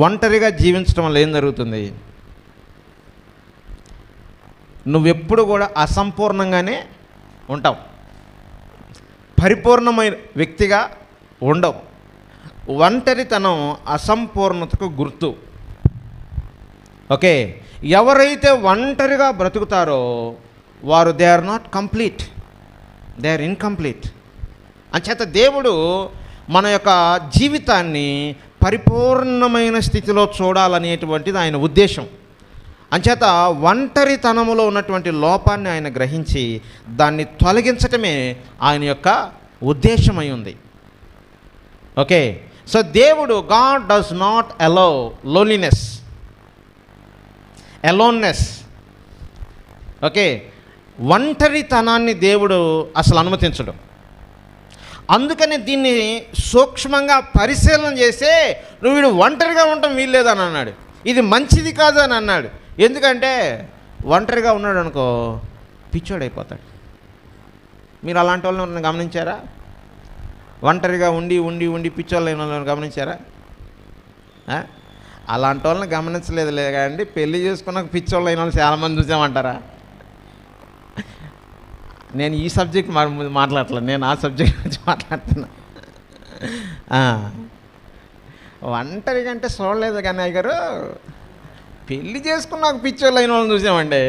ఒంటరిగా జీవించడం వల్ల ఏం జరుగుతుంది? నువ్వెప్పుడు కూడా అసంపూర్ణంగానే ఉంటావు, పరిపూర్ణమైన వ్యక్తిగా ఉండవు. ఒంటరితనం అసంపూర్ణతకు గుర్తు. ఓకే, ఎవరైతే ఒంటరిగా బ్రతుకుతారో వారు they are not complete, they are incomplete. అంచేత దేవుడు మన యొక్క జీవితాన్ని పరిపూర్ణమైన స్థితిలో చూడాలనేటువంటిది ఆయన ఉద్దేశం. అంచేత ఒంటరితనములో ఉన్నటువంటి లోపాన్ని ఆయన గ్రహించి దాన్ని తొలగించటమే ఆయన యొక్క ఉద్దేశమై ఉంది. ఓకే, సో దేవుడు, God does not allow loneliness, aloneness. Okay, ఒంటరితనాన్ని దేవుడు అసలు అనుమతించడు. అందుకని దీన్ని సూక్ష్మంగా పరిశీలన చేస్తే నువ్వు వీడు ఒంటరిగా ఉండటం వీల్లేదని అన్నాడు. ఇది మంచిది కాదు అని అన్నాడు. ఎందుకంటే ఒంటరిగా ఉన్నాడు అనుకో పిచ్చోడైపోతాడు. మీరు అలాంటి వాళ్ళని గమనించారా? ఒంటరిగా ఉండి ఉండి ఉండి పిచ్చోళ్ళు అయిన వాళ్ళని గమనించారా? అలాంటి వాళ్ళని గమనించలేదు లేదండి, పెళ్లి చేసుకున్నాక పిచ్చోళ్ళు అయిన వాళ్ళు చాలామంది చూసామంటారా? నేను ఈ సబ్జెక్ట్ మాట్లాడట్లేదు, నేను ఆ సబ్జెక్ట్ గురించి మాట్లాడుతున్నా. ఒంటరిగా అంటే చూడలేదు కానీ అయ్యగారు, పెళ్లి చేసుకున్నాక పిచ్చోళ్ళు అయిన వాళ్ళని చూసామండి.